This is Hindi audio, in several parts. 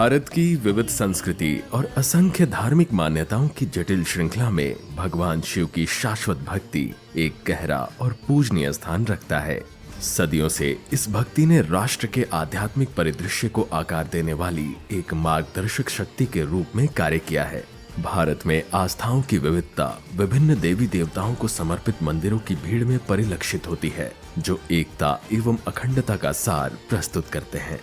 भारत की विविध संस्कृति और असंख्य धार्मिक मान्यताओं की जटिल श्रृंखला में भगवान शिव की शाश्वत भक्ति एक गहरा और पूजनीय स्थान रखता है। सदियों से इस भक्ति ने राष्ट्र के आध्यात्मिक परिदृश्य को आकार देने वाली एक मार्गदर्शक शक्ति के रूप में कार्य किया है। भारत में आस्थाओं की विविधता विभिन्न देवी देवताओं को समर्पित मंदिरों की भीड़ में परिलक्षित होती है, जो एकता एवं अखंडता का सार प्रस्तुत करते हैं।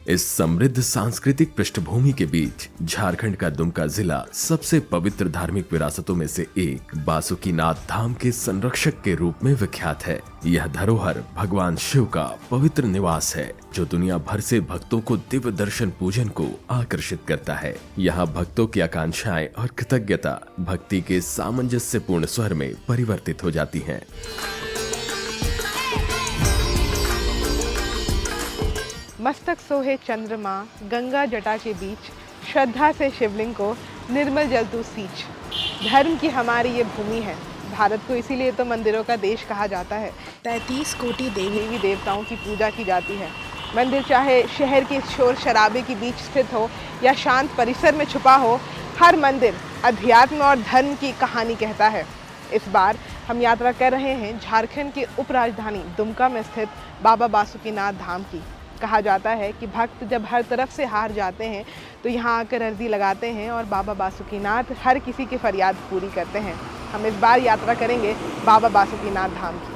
इस समृद्ध सांस्कृतिक पृष्ठभूमि के बीच झारखंड का दुमका जिला सबसे पवित्र धार्मिक विरासतों में से एक बासुकीनाथ धाम के संरक्षक के रूप में विख्यात है। यह धरोहर भगवान शिव का पवित्र निवास है, जो दुनिया भर से भक्तों को दिव्य दर्शन पूजन को आकर्षित करता है। यहाँ भक्तों की आकांक्षाएं और कृतज्ञता भक्ति के सामंजस्यपूर्ण स्वर में परिवर्तित हो जाती हैं। मस्तक सोहे चंद्रमा गंगा जटा के बीच, श्रद्धा से शिवलिंग को निर्मल जल तू सींच। धर्म की हमारी ये भूमि है, भारत को इसीलिए तो मंदिरों का देश कहा जाता है। 33 कोटि देवी देवताओं की पूजा की जाती है। मंदिर चाहे शहर के शोर शराबे के बीच स्थित हो या शांत परिसर में छुपा हो, हर मंदिर अध्यात्म और धर्म की कहानी कहता है। इस बार हम यात्रा कर रहे हैं झारखंड के उपराजधानी दुमका में स्थित बाबा बासुकीनाथ धाम की। कहा जाता है कि भक्त जब हर तरफ से हार जाते हैं तो यहाँ आकर अर्जी लगाते हैं और बाबा बासुकीनाथ हर किसी की फरियाद पूरी करते हैं। हम इस बार यात्रा करेंगे बाबा बासुकीनाथ धाम की।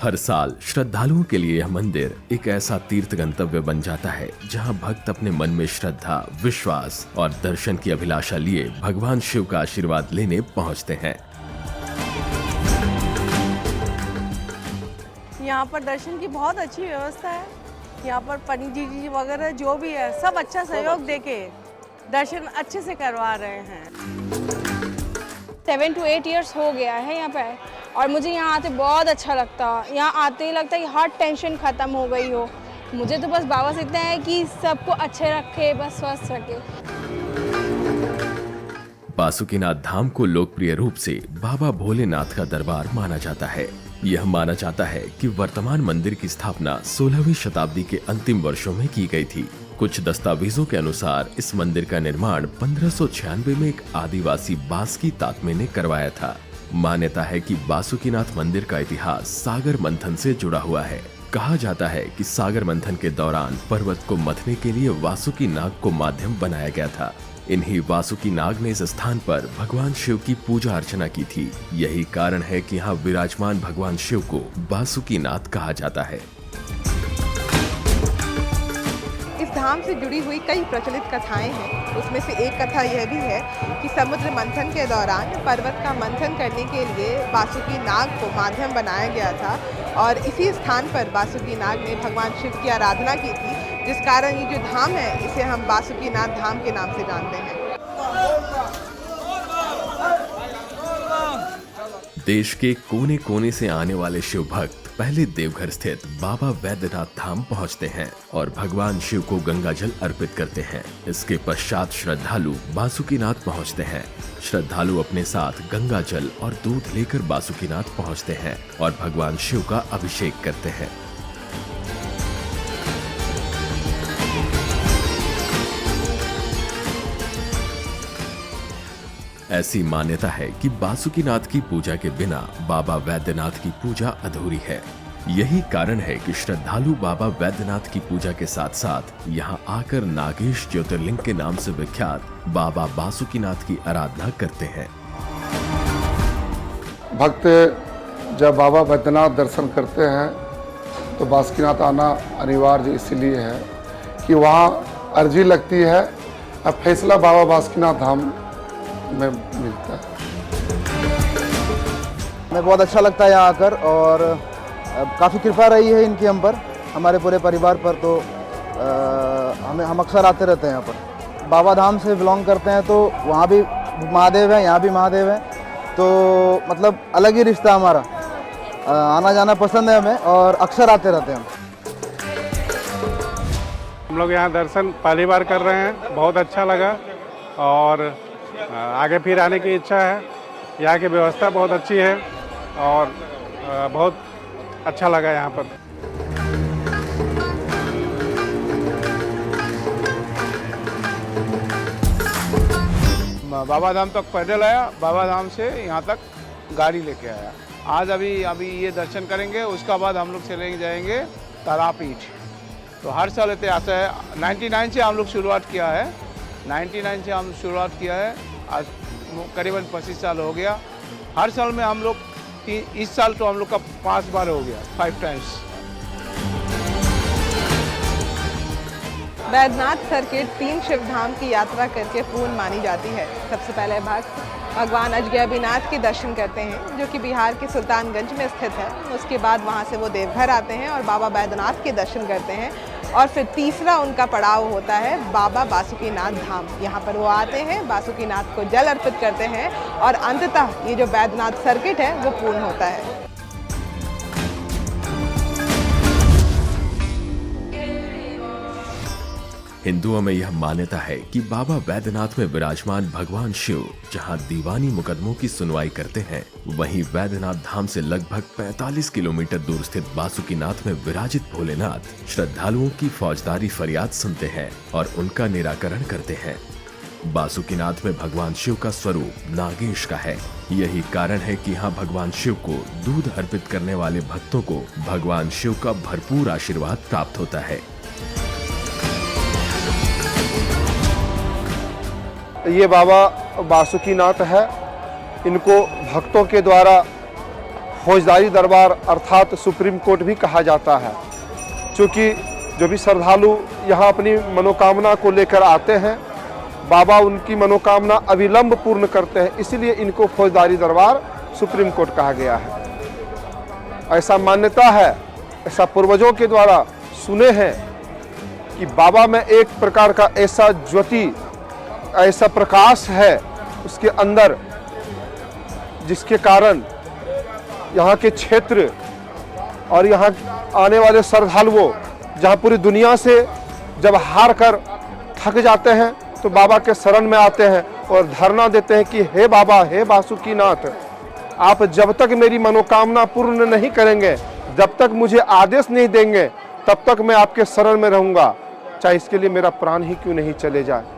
हर साल श्रद्धालुओं के लिए यह मंदिर एक ऐसा तीर्थ गंतव्य बन जाता है, जहां भक्त अपने मन में श्रद्धा, विश्वास और दर्शन की अभिलाषा लिए भगवान शिव का आशीर्वाद लेने पहुंचते हैं। यहाँ पर दर्शन की बहुत अच्छी व्यवस्था है। यहाँ पर पंडित जी वगैरह जो भी है सब अच्छा सहयोग देके दर्शन अच्छे से करवा रहे हैं। 7 to 8 years हो गया है यहाँ पे, और मुझे यहाँ आते बहुत अच्छा लगता है। यहाँ आते ही लगता है कि हर टेंशन ख़त्म हो गई हो। मुझे तो बस बाबा से इतना है कि सबको अच्छे रखे, बस स्वस्थ रखे। बासुकीनाथ धाम को लोकप्रिय रूप से बाबा भोलेनाथ का दरबार माना जाता है। यह माना जाता है कि वर्तमान मंदिर की स्थापना 16वीं शताब्दी के अंतिम वर्षों में की गई थी। कुछ दस्तावेजों के अनुसार इस मंदिर का निर्माण 1596 में एक आदिवासी बास्की तात्मे ने करवाया था। मान्यता है कि बासुकीनाथ मंदिर का इतिहास सागर मंथन से जुड़ा हुआ है। कहा जाता है कि सागर मंथन के दौरान पर्वत को मथने के लिए वासुकी नाग को माध्यम बनाया गया था। इन्हीं वासुकी नाग ने इस स्थान पर भगवान शिव की पूजा अर्चना की थी। यही कारण है कि यहाँ विराजमान भगवान शिव को बासुकीनाथ कहा जाता है। इस धाम से जुड़ी हुई कई प्रचलित कथाएं हैं। उसमें से एक कथा यह भी है कि समुद्र मंथन के दौरान पर्वत का मंथन करने के लिए बासुकी नाग को माध्यम बनाया गया था, और इसी स्थान पर बासुकी नाग ने भगवान शिव की आराधना की थी, जिस कारण ये जो धाम है इसे हम बासुकीनाथ धाम के नाम से जानते हैं। देश के कोने कोने से आने वाले शिव भक्त पहले देवघर स्थित बाबा वैद्यनाथ धाम पहुंचते हैं और भगवान शिव को गंगा जल अर्पित करते हैं। इसके पश्चात श्रद्धालु बासुकीनाथ पहुंचते हैं। श्रद्धालु अपने साथ गंगा जल और दूध लेकर बासुकीनाथ पहुंचते हैं और भगवान शिव का अभिषेक करते हैं। ऐसी मान्यता है कि बासुकीनाथ की पूजा के बिना बाबा वैद्यनाथ की पूजा अधूरी है। यही कारण है कि श्रद्धालु बाबा वैद्यनाथ की पूजा के साथ साथ यहाँ आकर नागेश ज्योतिर्लिंग के नाम से विख्यात बाबा बासुकीनाथ की आराधना करते हैं। भक्त जब बाबा वैद्यनाथ दर्शन करते हैं तो बासुकीनाथ आना अनिवार्य इसलिए है कि वहाँ अर्जी लगती है, अब फैसला बाबा बासुकीनाथ धाम में मिलता है। हमें बहुत अच्छा लगता है यहाँ आकर, और काफ़ी कृपा रही है इनकी हम पर, हमारे पूरे परिवार पर। तो हम अक्सर आते रहते हैं यहाँ पर। बाबा धाम से बिलोंग करते हैं तो वहाँ भी महादेव है, यहाँ भी महादेव है, तो मतलब अलग ही रिश्ता हमारा। आना जाना पसंद है हमें और अक्सर आते रहते हैं हम लोग यहाँ दर्शन पहली बार कर रहे हैं, बहुत अच्छा लगा। और आगे फिर आने की इच्छा है। यहाँ की व्यवस्था बहुत अच्छी है और बहुत अच्छा लगा यहाँ पर। बाबा धाम तक पैदल आया, बाबा धाम से यहाँ तक गाड़ी लेके आया। आज अभी ये दर्शन करेंगे, उसका बाद हम लोग चले जाएंगे तारापीठ। तो हर साल इतने आता है। 99 से हम लोग शुरुआत किया है, 99 से हम शुरुआत किया है, आज करीबन 25 साल हो गया। हर साल में हम लोग इस साल तो हम लोग का 5 बार हो गया, 5 टाइम्स। बैद्यनाथ सर्किट 3 शिवधाम की यात्रा करके पूर्ण मानी जाती है। सबसे पहले भक्त भगवान अजगैबीनाथ के दर्शन करते हैं, जो कि बिहार के सुल्तानगंज में स्थित है। उसके बाद वहां से वो देवघर आते हैं और बाबा बैद्यनाथ के दर्शन करते हैं। और फिर तीसरा उनका पड़ाव होता है बाबा बासुकीनाथ धाम। यहाँ पर वो आते हैं, बासुकीनाथ को जल अर्पित करते हैं और अंततः ये जो बैद्यनाथ सर्किट है वो पूर्ण होता है। हिंदुओं में यह मान्यता है कि बाबा बैद्यनाथ में विराजमान भगवान शिव जहां दीवानी मुकदमों की सुनवाई करते हैं, वहीं बैद्यनाथ धाम से लगभग 45 किलोमीटर दूर स्थित बासुकीनाथ में विराजित भोलेनाथ श्रद्धालुओं की फौजदारी फरियाद सुनते हैं और उनका निराकरण करते हैं। बासुकीनाथ में भगवान शिव का स्वरूप नागेश का है। यही कारण है कि यहाँ भगवान शिव को दूध अर्पित करने वाले भक्तों को भगवान शिव का भरपूर आशीर्वाद प्राप्त होता है। ये बाबा बासुकीनाथ है। इनको भक्तों के द्वारा फौजदारी दरबार अर्थात सुप्रीम कोर्ट भी कहा जाता है, क्योंकि जो भी श्रद्धालु यहाँ अपनी मनोकामना को लेकर आते हैं, बाबा उनकी मनोकामना अविलंब पूर्ण करते हैं। इसीलिए इनको फौजदारी दरबार सुप्रीम कोर्ट कहा गया है। ऐसा मान्यता है, ऐसा पूर्वजों के द्वारा सुने हैं कि बाबा में एक प्रकार का ऐसा ज्योति, ऐसा प्रकाश है उसके अंदर, जिसके कारण यहाँ के क्षेत्र और यहाँ आने वाले श्रद्धालुओं जहाँ पूरी दुनिया से जब हार कर थक जाते हैं तो बाबा के शरण में आते हैं और धरना देते हैं कि हे बाबा, हे बासुकीनाथ, आप जब तक मेरी मनोकामना पूर्ण नहीं करेंगे, जब तक मुझे आदेश नहीं देंगे, तब तक मैं आपके शरण में रहूँगा, चाहे इसके लिए मेरा प्राण ही क्यों नहीं चले जाए।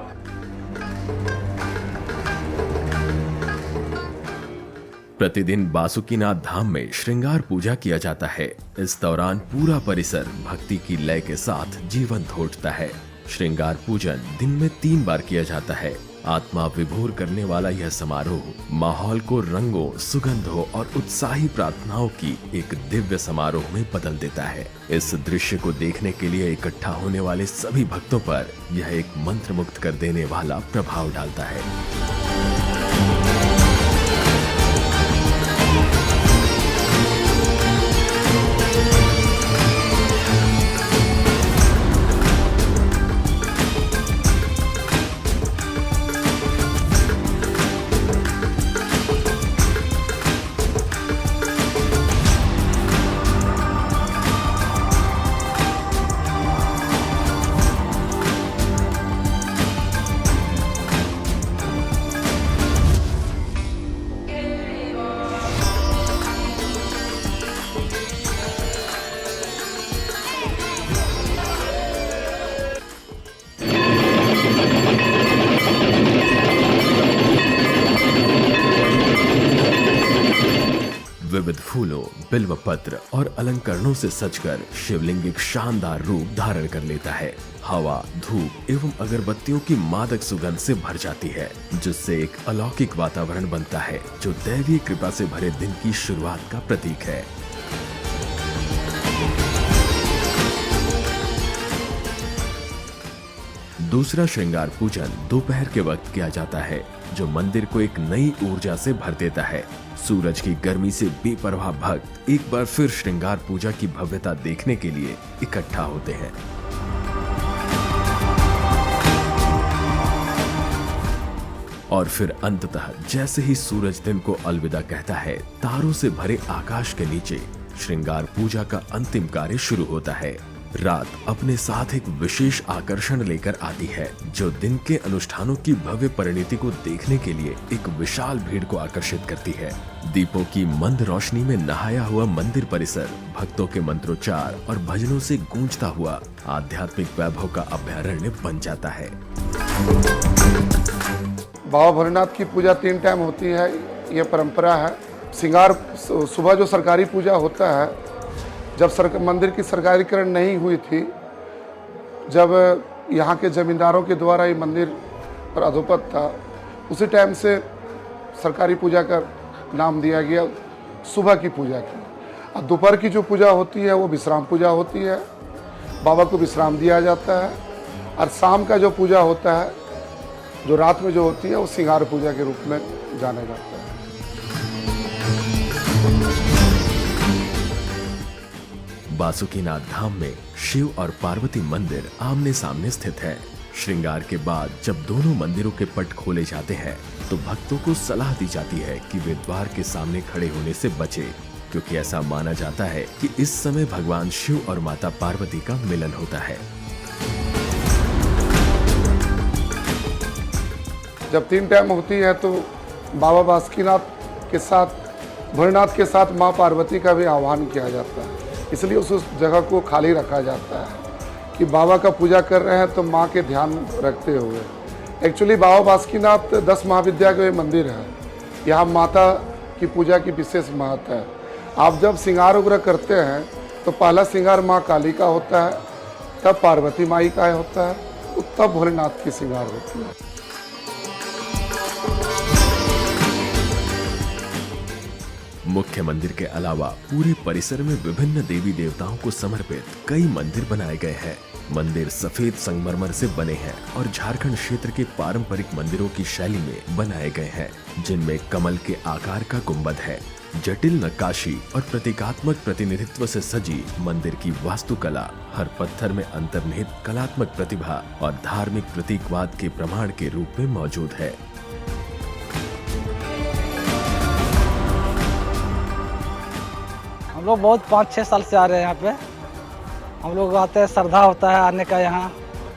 प्रतिदिन बासुकीनाथ धाम में श्रृंगार पूजा किया जाता है। इस दौरान पूरा परिसर भक्ति की लय के साथ जीवंत हो उठता है। श्रृंगार पूजन दिन में 3 बार किया जाता है। आत्मा विभोर करने वाला यह समारोह माहौल को रंगों, सुगंधों और उत्साही प्रार्थनाओं की एक दिव्य समारोह में बदल देता है। इस दृश्य को देखने के लिए इकट्ठा होने वाले सभी भक्तों पर यह एक मंत्रमुग्ध कर देने वाला प्रभाव डालता है। विविध फूलों, बिल्व पत्र और अलंकरणों से सजकर शिवलिंग एक शानदार रूप धारण कर लेता है। हवा, धूप एवं अगरबत्तियों की मादक सुगंध से भर जाती है, जिससे एक अलौकिक वातावरण बनता है, जो दैवीय कृपा से भरे दिन की शुरुआत का प्रतीक है। दूसरा श्रृंगार पूजन दोपहर के वक्त किया जाता है, जो मंदिर को एक नई ऊर्जा से भर देता है। सूरज की गर्मी से बेपरवाह भक्त एक बार फिर श्रृंगार पूजा की भव्यता देखने के लिए इकट्ठा होते हैं। और फिर अंततः जैसे ही सूरज दिन को अलविदा कहता है, तारों से भरे आकाश के नीचे श्रृंगार पूजा का अंतिम कार्य शुरू होता है। रात अपने साथ एक विशेष आकर्षण लेकर आती है, जो दिन के अनुष्ठानों की भव्य परिणति को देखने के लिए एक विशाल भीड़ को आकर्षित करती है। दीपों की मंद रोशनी में नहाया हुआ मंदिर परिसर भक्तों के मंत्रोच्चार और भजनों से गूंजता हुआ आध्यात्मिक वैभव का अभ्यारण्य बन जाता है। बाबा भोलेनाथ की पूजा 3 टाइम होती है, ये परंपरा है। श्रृंगार सुबह जो सरकारी पूजा होता है, जब मंदिर की सरकारीकरण नहीं हुई थी, जब यहाँ के जमींदारों के द्वारा ये मंदिर पर अधोपत था, उसी टाइम से सरकारी पूजा का नाम दिया गया सुबह की पूजा की। और दोपहर की जो पूजा होती है वो विश्राम पूजा होती है, बाबा को विश्राम दिया जाता है। और शाम का जो पूजा होता है, जो रात में जो होती है, वो श्रृंगार पूजा के रूप में जाना जाता है। बासुकीनाथ धाम में शिव और पार्वती मंदिर आमने सामने स्थित है। श्रृंगार के बाद जब दोनों मंदिरों के पट खोले जाते हैं तो भक्तों को सलाह दी जाती है कि वे द्वार के सामने खड़े होने से बचें, क्योंकि ऐसा माना जाता है कि इस समय भगवान शिव और माता पार्वती का मिलन होता है। जब 3 टाइम होती है तो बाबा बासुकीनाथ के साथ, भोलेनाथ के साथ माँ पार्वती का भी आह्वान किया जाता है। इसलिए उस जगह को खाली रखा जाता है कि बाबा का पूजा कर रहे हैं तो माँ के ध्यान रखते हुए। एक्चुअली बाबा बासुकीनाथ 10 महाविद्या का मंदिर है। यहाँ माता की पूजा की विशेष महत्व है। आप जब श्रृंगार वगैरह करते हैं तो पहला श्रृंगार माँ काली का होता है, तब पार्वती माई का होता है, तब भोलेनाथ की श्रृंगार होती है। मुख्य मंदिर के अलावा पूरे परिसर में विभिन्न देवी देवताओं को समर्पित कई मंदिर बनाए गए हैं। मंदिर सफेद संगमरमर से बने हैं और झारखंड क्षेत्र के पारंपरिक मंदिरों की शैली में बनाए गए हैं, जिनमें कमल के आकार का गुंबद है। जटिल नक्काशी और प्रतीकात्मक प्रतिनिधित्व से सजी मंदिर की वास्तुकला हर पत्थर में अंतर्निहित कलात्मक प्रतिभा और धार्मिक प्रतीकवाद के प्रमाण के रूप में मौजूद है। हम लोग बहुत 5-6 साल से आ रहे हैं यहाँ पे। हम लोग आते हैं, श्रद्धा होता है आने का यहाँ,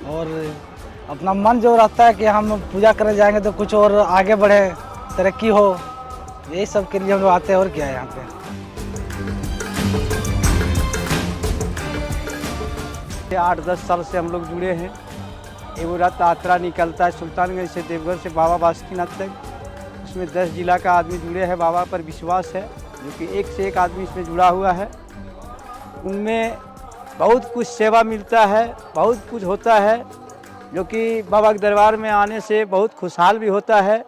और अपना मन जो रहता है कि हम पूजा करने जाएंगे तो कुछ और आगे बढ़े, तरक्की हो, यही सब के लिए हम लोग आते हैं। और क्या है यहाँ पे 8-10 साल से हम लोग जुड़े हैं। एगो रथ यात्रा निकलता है सुल्तानगंज से देवघर से बाबा बासुकीनाथ तक। उसमें 10 जिला का आदमी जुड़े हैं। बाबा पर विश्वास है, जो कि एक से एक आदमी इसमें जुड़ा हुआ है। उनमें बहुत कुछ सेवा मिलता है, बहुत कुछ होता है, जो कि बाबा के दरबार में आने से बहुत खुशहाल भी होता है।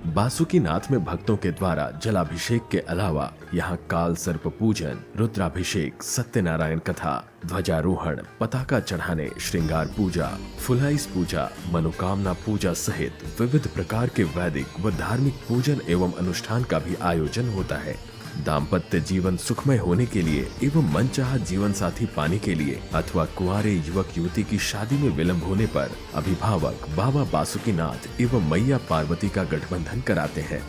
बासुकीनाथ में भक्तों के द्वारा जलाभिषेक के अलावा यहाँ काल सर्प पूजन, रुद्राभिषेक, सत्यनारायण कथा, ध्वजारोहण, पताका चढ़ाने, श्रृंगार पूजा, फुलाइस पूजा, मनोकामना पूजा सहित विविध प्रकार के वैदिक व धार्मिक पूजन एवं अनुष्ठान का भी आयोजन होता है। दाम्पत्य जीवन सुखमय होने के लिए एवं मनचाहा जीवन साथी पाने के लिए अथवा कुंवारे युवक युवती की शादी में विलंब होने पर अभिभावक बाबा बासुकीनाथ एवं मैया पार्वती का गठबंधन कराते हैं।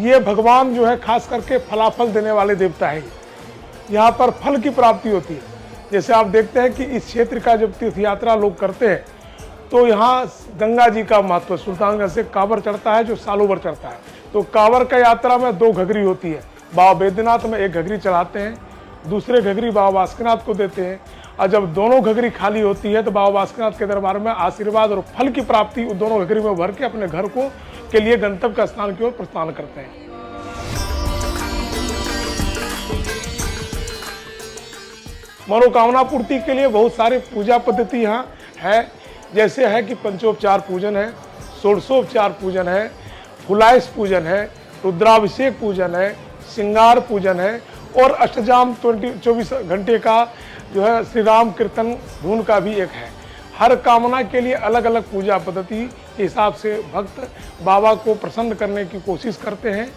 ये भगवान जो है खास करके फलाफल देने वाले देवता है। यहाँ पर फल की प्राप्ति होती है। जैसे आप देखते हैं कि इस क्षेत्र का जब तीर्थ यात्रा लोग करते हैं तो यहाँ गंगा जी का महत्व, सुल्तानगंज से कांवर चढ़ता है जो सालों भर चढ़ता है। तो कांवर का यात्रा में 2 घघरी होती है। बाबा बैद्यनाथ में 1 घघरी चढ़ाते हैं, दूसरे घघरी बाबा बासुकीनाथ को देते हैं। और जब दोनों घघरी खाली होती है तो बाबा बासुकीनाथ के दरबार में आशीर्वाद और फल की प्राप्ति दोनों घघरी में भर के अपने घर को के लिए गंतव्य का स्थान की ओर प्रस्थान करते हैं। मनोकामना पूर्ति के लिए बहुत सारे पूजा पद्धति यहाँ है। जैसे है कि पंचोपचार पूजन है, षोडशोपचार पूजन है, फुलाइस पूजन है, रुद्राभिषेक पूजन है, श्रृंगार पूजन है और अष्टजाम 24 घंटे का जो है श्री राम कीर्तन धुन का भी एक है। हर कामना के लिए अलग अलग पूजा पद्धति के हिसाब से भक्त बाबा को प्रसन्न करने की कोशिश करते हैं।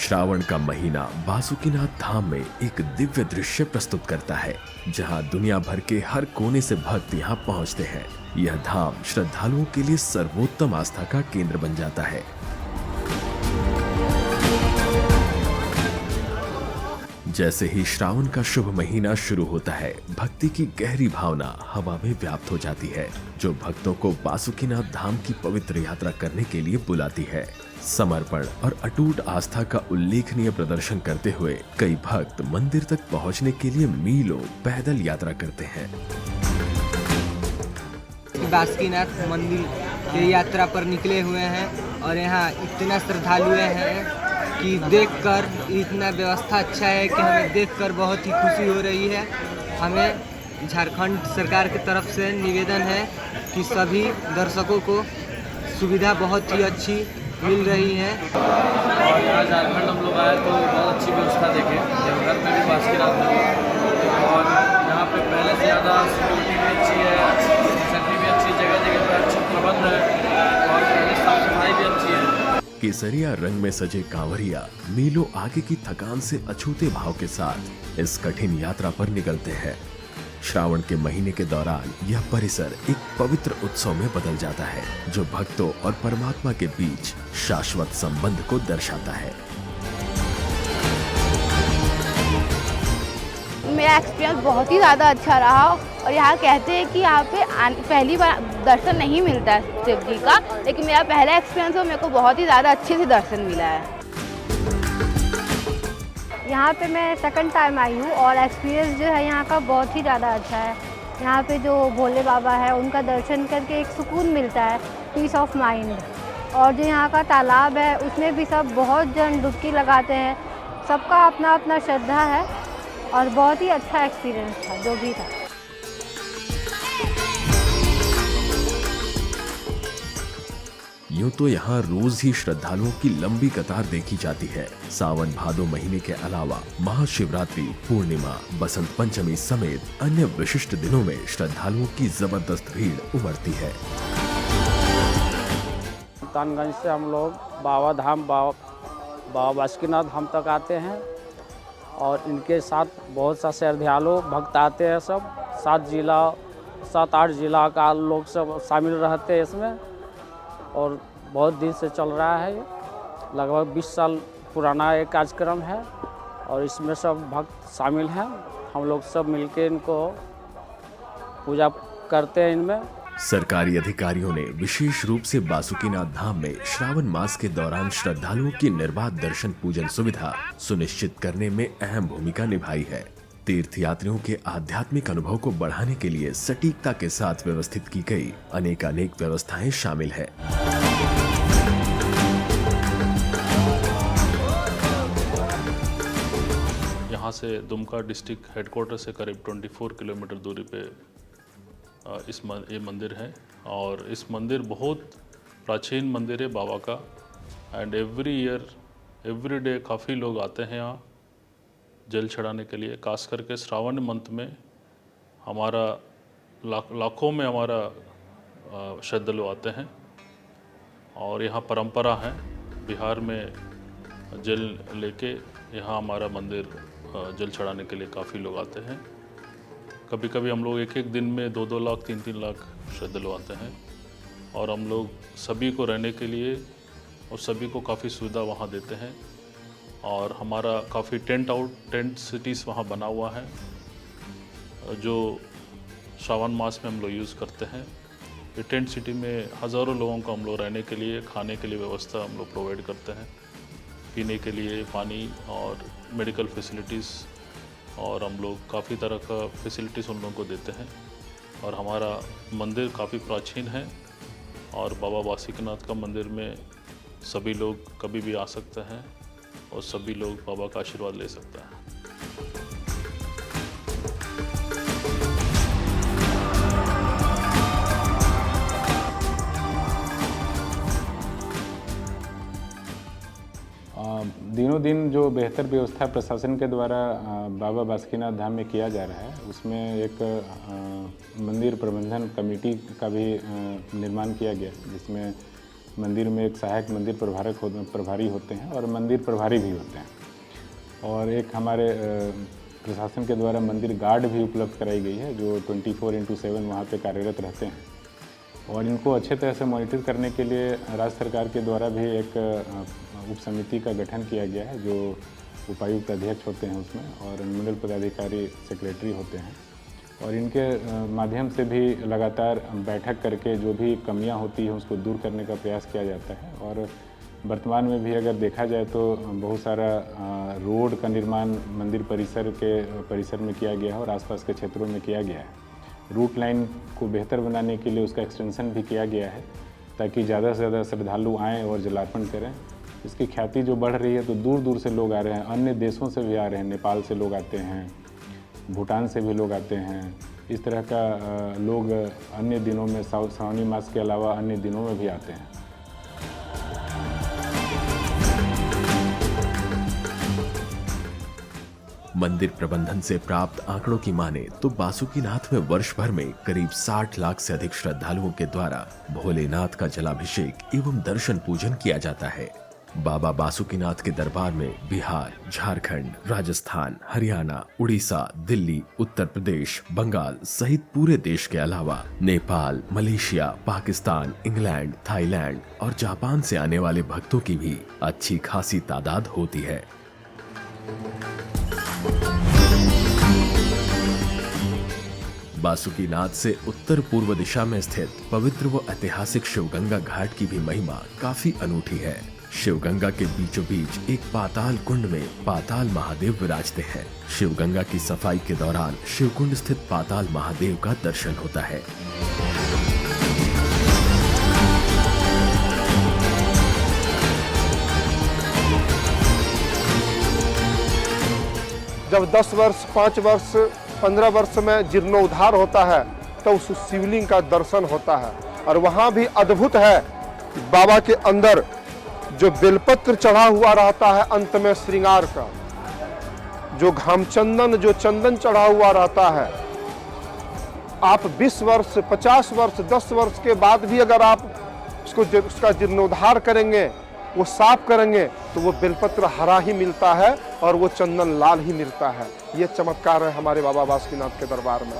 श्रावण का महीना बासुकीनाथ धाम में एक दिव्य दृश्य प्रस्तुत करता है, जहां दुनिया भर के हर कोने से भक्त यहां पहुंचते हैं। यह धाम श्रद्धालुओं के लिए सर्वोत्तम आस्था का केंद्र बन जाता है। जैसे ही श्रावण का शुभ महीना शुरू होता है, भक्ति की गहरी भावना हवा में व्याप्त हो जाती है, जो भक्तों को बासुकीनाथ धाम की पवित्र यात्रा करने के लिए बुलाती है। समर्पण और अटूट आस्था का उल्लेखनीय प्रदर्शन करते हुए कई भक्त मंदिर तक पहुंचने के लिए मीलों पैदल यात्रा करते हैं। बासुकीनाथ मंदिर की यात्रा पर निकले हुए हैं और यहाँ इतना श्रद्धालु हैं कि देखकर इतना व्यवस्था अच्छा है कि हमें देखकर बहुत ही खुशी हो रही है। हमें झारखंड सरकार की तरफ से निवेदन है कि सभी दर्शकों को सुविधा बहुत ही अच्छी मिल रही है। और यहाँ झारखंड हम लोग आए तो बहुत अच्छी व्यवस्था देखे, देवघर में भी बासुकीनाथ में, और यहाँ पे पहले से ज़्यादा सिक्योरिटी भी अच्छी है, फैसिलिटी भी अच्छी, जगह जगह पर अच्छी प्रबंध है और पहले साफ सफाई भी अच्छी है। केसरिया रंग में सजे कांवरिया मीलों आगे की थकान से अछूते भाव के साथ इस कठिन यात्रा पर निकलते हैं। श्रावण के महीने के दौरान यह परिसर एक पवित्र उत्सव में बदल जाता है, जो भक्तों और परमात्मा के बीच शाश्वत संबंध को दर्शाता है। मेरा एक्सपीरियंस बहुत ही ज़्यादा अच्छा रहा और यहाँ कहते हैं कि यहाँ पे पहली बार दर्शन नहीं मिलता है शिव जी का, लेकिन मेरा पहला एक्सपीरियंस हो, मेरे को बहुत ही ज़्यादा अच्छे से दर्शन मिला है। यहाँ पे मैं सेकंड टाइम आई हूँ और एक्सपीरियंस जो है यहाँ का बहुत ही ज़्यादा अच्छा है। यहाँ पे जो भोले बाबा है उनका दर्शन करके एक सुकून मिलता है, पीस ऑफ माइंड। और जो यहाँ का तालाब है उसमें भी सब बहुत जन डुबकी लगाते हैं, सबका अपना अपना श्रद्धा है और बहुत ही अच्छा एक्सपीरियंस था जो भी था। यूं तो यहाँ रोज ही श्रद्धालुओं की लंबी कतार देखी जाती है। सावन भादो महीने के अलावा महाशिवरात्रि, पूर्णिमा, बसंत पंचमी समेत अन्य विशिष्ट दिनों में श्रद्धालुओं की जबरदस्त भीड़ उमड़ती है। सुल्तानगंज से हम लोग बाबा धाम बाबा बासुकीनाथ धाम तक आते हैं और इनके साथ बहुत सा श्रद्धालु भक्त आते हैं। सब 7-8 जिला का लोग सब शामिल रहते हैं इसमें और बहुत दिन से चल रहा है। ये लगभग 20 साल पुराना एक कार्यक्रम है और इसमें सब भक्त शामिल हैं। हम लोग सब मिलके इनको पूजा करते हैं। इनमें सरकारी अधिकारियों ने विशेष रूप से बासुकीनाथ धाम में श्रावण मास के दौरान श्रद्धालुओं की निर्बाध दर्शन पूजन सुविधा सुनिश्चित करने में अहम भूमिका निभाई है। तीर्थयात्रियों के आध्यात्मिक अनुभव को बढ़ाने के लिए सटीकता के साथ व्यवस्थित की गई अनेकानेक व्यवस्थाएं शामिल है। यहाँ से दुमका डिस्ट्रिक्ट हेडक्वार्टर से करीब 24 किलोमीटर दूरी पे ये मंदिर है और इस मंदिर बहुत प्राचीन मंदिर है बाबा का। एंड एवरी डे काफ़ी लोग आते हैं यहाँ जल चढ़ाने के लिए। खास करके श्रावण मंथ में हमारा लाखों में हमारा श्रद्धालु आते हैं और यहाँ परंपरा है, बिहार में जल लेके यहाँ हमारा मंदिर जल चढ़ाने के लिए काफ़ी लोग आते हैं। कभी कभी हम लोग एक दिन में 2-2 लाख 3-3 लाख श्रद्धालु आते हैं और हम लोग सभी को रहने के लिए और सभी को काफ़ी सुविधा वहाँ देते हैं और हमारा काफ़ी टेंट सिटीज़ वहाँ बना हुआ है जो श्रावण मास में हम लोग यूज़ करते हैं। ये टेंट सिटी में हज़ारों लोगों को हम लोग रहने के लिए, खाने के लिए व्यवस्था हम लोग प्रोवाइड करते हैं, पीने के लिए पानी और मेडिकल फैसिलिटीज़, और हम लोग काफ़ी तरह का फैसिलिटीज़ उन लोगों को देते हैं। और हमारा मंदिर काफ़ी प्राचीन है और बाबा बासुकीनाथ का मंदिर में सभी लोग कभी भी आ सकते हैं और सभी लोग बाबा का आशीर्वाद ले सकते हैं। दिनों दिन जो बेहतर व्यवस्था प्रशासन के द्वारा बाबा बासुकीनाथ धाम में किया जा रहा है, उसमें एक मंदिर प्रबंधन कमेटी का भी निर्माण किया गया, जिसमें मंदिर में एक सहायक मंदिर प्रभारी होते हैं और मंदिर प्रभारी भी होते हैं, और एक हमारे प्रशासन के द्वारा मंदिर गार्ड भी उपलब्ध कराई गई है जो 24/7 वहाँ पे कार्यरत रहते हैं। और इनको अच्छे तरह से मॉनिटर करने के लिए राज्य सरकार के द्वारा भी एक उप समिति का गठन किया गया है, जो उपायुक्त अध्यक्ष होते हैं उसमें, और मंडल पदाधिकारी सेक्रेटरी होते हैं, और इनके माध्यम से भी लगातार बैठक करके जो भी कमियां होती हैं उसको दूर करने का प्रयास किया जाता है। और वर्तमान में भी अगर देखा जाए तो बहुत सारा रोड का निर्माण मंदिर परिसर में किया गया है और आसपास के क्षेत्रों में किया गया है। रूट लाइन को बेहतर बनाने के लिए उसका एक्सटेंशन भी किया गया है ताकि ज़्यादा से ज़्यादा श्रद्धालु आएँ और जलार्पण करें। इसकी ख्याति जो बढ़ रही है तो दूर दूर से लोग आ रहे हैं, अन्य देशों से भी आ रहे हैं, नेपाल से लोग आते हैं, भूटान से भी लोग आते हैं। इस तरह का लोग अन्य दिनों में श्रावणी मास के अलावा अन्य दिनों में भी आते हैं। मंदिर प्रबंधन से प्राप्त आंकड़ों की माने तो बासुकीनाथ में वर्ष भर में करीब 60 लाख से अधिक श्रद्धालुओं के द्वारा भोलेनाथ का जलाभिषेक एवं दर्शन पूजन किया जाता है। बाबा बासुकीनाथ के दरबार में बिहार, झारखंड, राजस्थान, हरियाणा, उड़ीसा, दिल्ली, उत्तर प्रदेश, बंगाल सहित पूरे देश के अलावा Nepal, Malaysia, Pakistan, England, Thailand और जापान से आने वाले भक्तों की भी अच्छी खासी तादाद होती है। बासुकीनाथ से उत्तर पूर्व दिशा में स्थित पवित्र व ऐतिहासिक शिवगंगा घाट की भी महिमा काफी अनूठी है। शिवगंगा के बीचों बीच एक पाताल कुंड में पाताल महादेव विराजते हैं। शिवगंगा की सफाई के दौरान शिवकुंड स्थित पाताल महादेव का दर्शन होता है। जब 10 वर्ष, 5 वर्ष, 15 वर्ष में जीर्णोद्धार होता है तो उस शिवलिंग का दर्शन होता है। और वहाँ भी अद्भुत है, बाबा के अंदर जो बेलपत्र चढ़ा हुआ रहता है अंत में श्रृंगार का, जो घामचंदन, जो चंदन चढ़ा हुआ रहता है, आप 20 वर्ष, 50 वर्ष, 10 वर्ष के बाद भी अगर आप उसका जीर्णोद्धार करेंगे, वो साफ करेंगे तो वो बेलपत्र हरा ही मिलता है और वो चंदन लाल ही मिलता है। ये चमत्कार है हमारे बाबा बासुकीनाथ के दरबार में।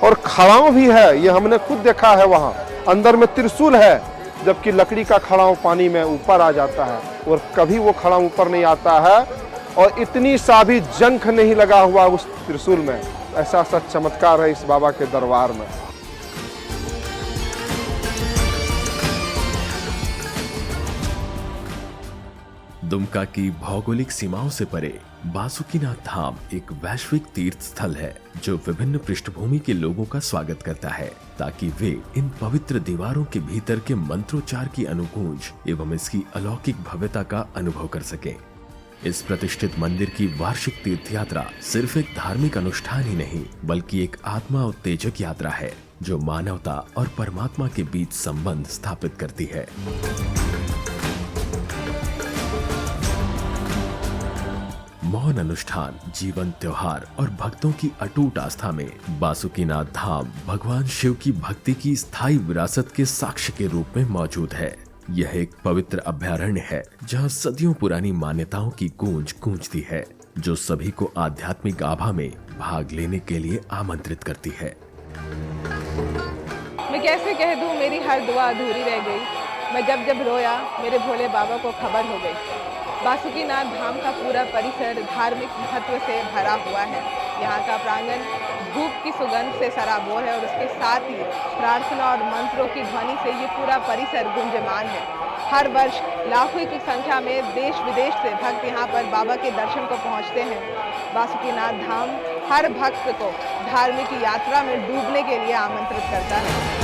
और खड़ाऊ भी है, ये हमने खुद देखा है, वहाँ अंदर में त्रिशूल है, जबकि लकड़ी का खड़ाऊ पानी में ऊपर आ जाता है और कभी वो खड़ाऊ ऊपर नहीं आता है और इतनी सा भी जंख नहीं लगा हुआ उस त्रिशूल में। ऐसा चमत्कार है इस बाबा के दरबार में। दुमका की भौगोलिक सीमाओं से परे बासुकीनाथ धाम एक वैश्विक तीर्थ स्थल है जो विभिन्न पृष्ठभूमि के लोगों का स्वागत करता है ताकि वे इन पवित्र दीवारों के भीतर के मंत्रोच्चार की अनुगूंज एवं इसकी अलौकिक भव्यता का अनुभव कर सकें। इस प्रतिष्ठित मंदिर की वार्षिक तीर्थ यात्रा सिर्फ एक धार्मिक अनुष्ठान ही नहीं बल्कि एक आत्मा उत्तेजक यात्रा है जो मानवता और परमात्मा के बीच संबंध स्थापित करती है। मौन अनुष्ठान, जीवन त्योहार और भक्तों की अटूट आस्था में बासुकीनाथ धाम भगवान शिव की भक्ति की स्थायी विरासत के साक्ष्य के रूप में मौजूद है। यह एक पवित्र अभयारण्य है जहां सदियों पुरानी मान्यताओं की गूंज गूंजती है जो सभी को आध्यात्मिक आभा में भाग लेने के लिए आमंत्रित करती है। मैं कैसे कह दूं, मेरी हर दुआ अधूरी रह गई। मैं जब जब रोया मेरे भोले बाबा को खबर हो गई। बासुकीनाथ धाम का पूरा परिसर धार्मिक महत्व से भरा हुआ है। यहाँ का प्रांगण धूप की सुगंध से सराबोर है और उसके साथ ही प्रार्थना और मंत्रों की ध्वनि से ये पूरा परिसर गुंजमान है। हर वर्ष लाखों की संख्या में देश विदेश से भक्त यहाँ पर बाबा के दर्शन को पहुँचते हैं। बासुकीनाथ धाम हर भक्त को धार्मिक यात्रा में डूबने के लिए आमंत्रित करता है।